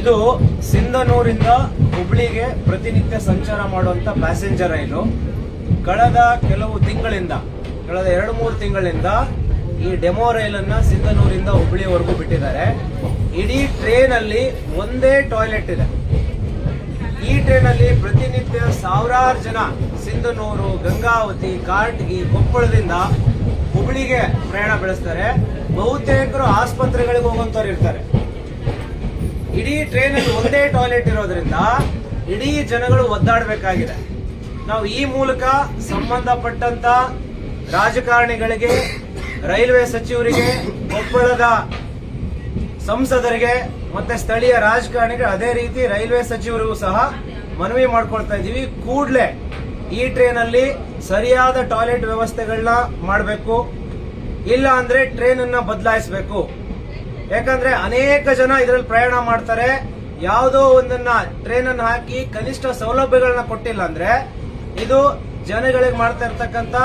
ಇದು ಸಿಂಧನೂರಿಂದ ಹುಬ್ಳಿಗೆ ಪ್ರತಿನಿತ್ಯ ಸಂಚಾರ ಮಾಡುವಂತ ಪ್ಯಾಸೆಂಜರ್ ರೈಲು. ಕಳೆದ ಕೆಲವು ತಿಂಗಳಿಂದ, ಕಳೆದ 2-3 ತಿಂಗಳಿಂದ ಈ ಡೆಮೋ ರೈಲನ್ನ ಸಿಂಧನೂರಿಂದ ಹುಬ್ಳಿವರೆಗೂ ಬಿಟ್ಟಿದ್ದಾರೆ. ಇಡೀ ಟ್ರೈನ್ ಅಲ್ಲಿ ಒಂದೇ ಟಾಯ್ಲೆಟ್ ಇದೆ. ಈ ಟ್ರೈನ್ ಅಲ್ಲಿ ಪ್ರತಿನಿತ್ಯ ಸಾವಿರಾರು ಜನ ಸಿಂಧನೂರು, ಗಂಗಾವತಿ, ಕಾರಟಗಿ, ಕೊಪ್ಪಳದಿಂದ ಹುಬ್ಳಿಗೆ ಪ್ರಯಾಣ ಬೆಳೆಸ್ತಾರೆ. ಬಹುತೇಕರು ಆಸ್ಪತ್ರೆಗಳಿಗೆ ಹೋಗುವಂತವ್ರು ಇರ್ತಾರೆ. ಇಡೀ ಟ್ರೈನ್ ಅಲ್ಲಿ ಒಂದೇ ಟಾಯ್ಲೆಟ್ ಇರೋದ್ರಿಂದ ಇಡೀ ಜನಗಳು ಒದ್ದಾಡಬೇಕಾಗಿದೆ. ನಾವು ಈ ಮೂಲಕ ಸಂಬಂಧಪಟ್ಟಂತ ರಾಜಕಾರಣಿಗಳಿಗೆ, ರೈಲ್ವೆ ಸಚಿವರಿಗೆ, ಕೊಪ್ಪಳದ ಸಂಸದರಿಗೆ ಮತ್ತೆ ಸ್ಥಳೀಯ ರಾಜಕಾರಣಿಗಳು, ಅದೇ ರೀತಿ ರೈಲ್ವೆ ಸಚಿವರಿಗೂ ಸಹ ಮನವಿ ಮಾಡ್ಕೊಳ್ತಾ ಇದೀವಿ. ಕೂಡಲೇ ಈ ಟ್ರೈನ್ ಅಲ್ಲಿ ಸರಿಯಾದ ಟಾಯ್ಲೆಟ್ ವ್ಯವಸ್ಥೆಗಳನ್ನ ಮಾಡಬೇಕು. ಇಲ್ಲ ಅಂದ್ರೆ ಟ್ರೈನ್ ಅನ್ನ ಬದಲಾಯಿಸಬೇಕು. ಯಾಕಂದ್ರೆ ಅನೇಕ ಜನ ಇದರಲ್ಲಿ ಪ್ರಯಾಣ ಮಾಡ್ತಾರೆ. ಯಾವುದೋ ಒಂದನ್ನ ಟ್ರೈನ್ ಅನ್ನು ಹಾಕಿ ಕನಿಷ್ಠ ಸೌಲಭ್ಯಗಳನ್ನ ಕೊಟ್ಟಿಲ್ಲ ಅಂದ್ರೆ ಇದು ಜನಗಳಿಗೆ ಮಾಡ್ತಾ ಇರ್ತಕ್ಕಂತ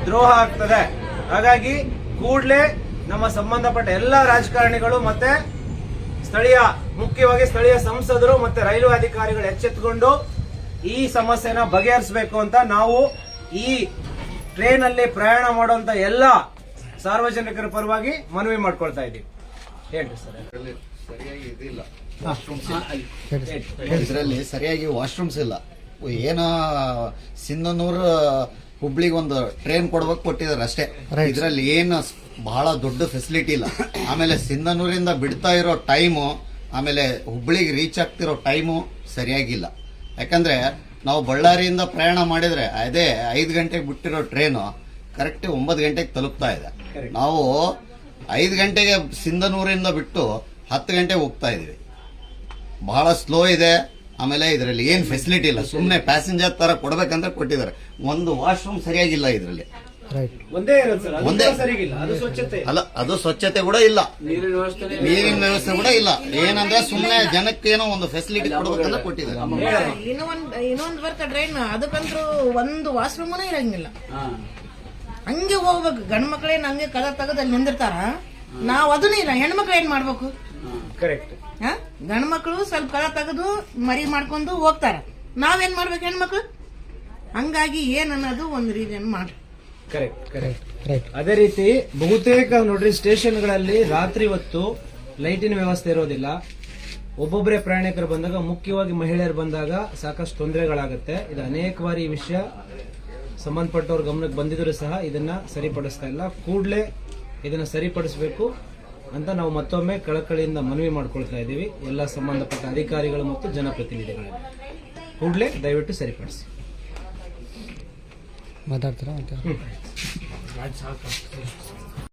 ದ್ರೋಹ ಆಗ್ತದೆ. ಹಾಗಾಗಿ ಕೂಡಲೇ ನಮ್ಮ ಸಂಬಂಧಪಟ್ಟ ಎಲ್ಲ ರಾಜಕಾರಣಿಗಳು ಮತ್ತೆ ಮುಖ್ಯವಾಗಿ ಸ್ಥಳೀಯ ಸಂಸದರು ಮತ್ತೆ ರೈಲ್ವೆ ಅಧಿಕಾರಿಗಳು ಎಚ್ಚೆತ್ತುಕೊಂಡು ಈ ಸಮಸ್ಯೆನ ಬಗೆಹರಿಸಬೇಕು ಅಂತ ನಾವು ಈ ಟ್ರೈನ್ ಅಲ್ಲಿ ಪ್ರಯಾಣ ಮಾಡುವಂತ ಎಲ್ಲ ಸಾರ್ವಜನಿಕರ ಪರವಾಗಿ ಮನವಿ ಮಾಡ್ಕೊಳ್ತಾ ಇದ್ದೀವಿ. ಹೇಳ್ರಿ ಸರ್. ಸರಿಯಾಗಿ ಇದಿಲ್ಲ, ಇದರಲ್ಲಿ ಸರಿಯಾಗಿ ವಾಶ್ರೂಮ್ಸ್ ಇಲ್ಲ. ಏನೋ ಸಿಂಧನೂರು ಹುಬ್ಳಿಗೆ ಒಂದು ಟ್ರೈನ್ ಕೊಟ್ಟಿದ್ದಾರೆ ಅಷ್ಟೇ. ಇದರಲ್ಲಿ ಏನು ಬಹಳ ದೊಡ್ಡ ಫೆಸಿಲಿಟಿ ಇಲ್ಲ. ಆಮೇಲೆ ಸಿಂಧನೂರಿಂದ ಬಿಡ್ತಾ ಇರೋ ಟೈಮು, ಆಮೇಲೆ ಹುಬ್ಳಿಗೆ ರೀಚ್ ಆಗ್ತಿರೋ ಟೈಮು ಸರಿಯಾಗಿಲ್ಲ. ಯಾಕಂದ್ರೆ ನಾವು ಬಳ್ಳಾರಿಯಿಂದ ಪ್ರಯಾಣ ಮಾಡಿದ್ರೆ ಅದೇ 5 ಗಂಟೆಗೆ ಬಿಟ್ಟಿರೋ ಟ್ರೈನು ಕರೆಕ್ಟ್ 9 ಗಂಟೆಗೆ ತಲುಪ್ತಾ ಇದೆ. ನಾವು 5 ಗಂಟೆಗೆ ಸಿಂಧನೂರಿಂದ ಬಿಟ್ಟು 10 ಗಂಟೆಗೆ ಹೋಗ್ತಾ ಇದೀವಿ. ಬಹಳ ಸ್ಲೋ ಇದೆ. ಆಮೇಲೆ ಇದರಲ್ಲಿ ಏನ್ ಫೆಸಿಲಿಟಿ ಇಲ್ಲ. ಸುಮ್ಮನೆ ಪ್ಯಾಸೆಂಜರ್ ತರ ಕೊಡ್ಬೇಕಂತ ಕೊಟ್ಟಿದ್ದಾರೆ. ಒಂದು ವಾಶ್ರೂಮ್ ಸರಿಯಾಗಿಲ್ಲ ಇದರಲ್ಲಿ. ಅಲ್ಲ, ಅದು ಸ್ವಚ್ಛತೆ ಕೂಡ ಇಲ್ಲ, ನೀರಿನ ವ್ಯವಸ್ಥೆ ಕೂಡ ಇಲ್ಲ. ಏನಂದ್ರೆ ಸುಮ್ಮನೆ ಜನಕ್ಕೇನೋ ಒಂದು ಫೆಸಿಲಿಟಿ ಕೊಡ್ಬೇಕಂತ ಕೊಟ್ಟಿದ್ದಾರೆ. ಇನ್ನೊಂದು ಬರ್ತ ಟ್ರೈನ್, ಅದಕ್ಕಂತೂ ಒಂದು ವಾಶ್ರೂಮ್ ಇರಂಗಿಲ್ಲ. ಹಂಗೆ ಹೋಗ್ಬೇಕು. ಗಂಡ್ ಮಕ್ಳೇನ್ ಹಂಗೆ ಕದ ತೆಗೆದು ಅಲ್ಲಿ ನಿಂದಿರ್ತಾರ. ನಾವ್ ಅದನ್ನ ಇಲ್ಲ. ಹೆಣ್ಮಕ್ಳು ಏನ್ ಮಾಡ್ಬೇಕು? ಕರೆಕ್ಟ್. ಗಂಡ್ ಮಕ್ಳು ಸ್ವಲ್ಪ ಕದ ತೆಗೆದು ಮರಿ ಮಾಡ್ಕೊಂಡು ಹೋಗ್ತಾರ. ನಾವೇನ್ ಮಾಡ್ಬೇಕು ಹೆಣ್ಮಕ್ಳು? ಹಂಗಾಗಿ ಏನ್ ಅನ್ನೋದು ಒಂದು ರೀತಿಯನ್ನು ಮಾಡ್ರಿ. ಕರೆಕ್ಟ್. ಅದೇ ರೀತಿ ಬಹುತೇಕ ನೋಡ್ರಿ ಸ್ಟೇಷನ್ಗಳಲ್ಲಿ ರಾತ್ರಿ ಹೊತ್ತು ಲೈಟಿನ ವ್ಯವಸ್ಥೆ ಇರೋದಿಲ್ಲ. ಒಬ್ಬೊಬ್ಬರೇ ಪ್ರಯಾಣಿಕರು ಬಂದಾಗ, ಮುಖ್ಯವಾಗಿ ಮಹಿಳೆಯರು ಬಂದಾಗ ಸಾಕಷ್ಟು ತೊಂದರೆಗಳಾಗುತ್ತೆ. ಇದು ಅನೇಕ ಬಾರಿ ಈ ವಿಷಯ ಸಂಬಂಧಪಟ್ಟವ್ರ ಗಮನಕ್ಕೆ ಬಂದಿದ್ರು ಸಹ ಇದನ್ನ ಸರಿಪಡಿಸ್ತಾ ಇಲ್ಲ. ಕೂಡಲೇ ಇದನ್ನ ಸರಿಪಡಿಸಬೇಕು ಅಂತ ನಾವು ಮತ್ತೊಮ್ಮೆ ಕಳಕಳಿಯಿಂದ ಮನವಿ ಮಾಡ್ಕೊಳ್ತಾ ಇದ್ದೀವಿ ಎಲ್ಲ ಸಂಬಂಧಪಟ್ಟ ಅಧಿಕಾರಿಗಳು ಮತ್ತು ಜನಪ್ರತಿನಿಧಿಗಳಲ್ಲಿ. ಕೂಡಲೇ ದಯವಿಟ್ಟು ಸರಿಪಡಿಸಿ. ಮಾತಾಡ್ತೀರಾ?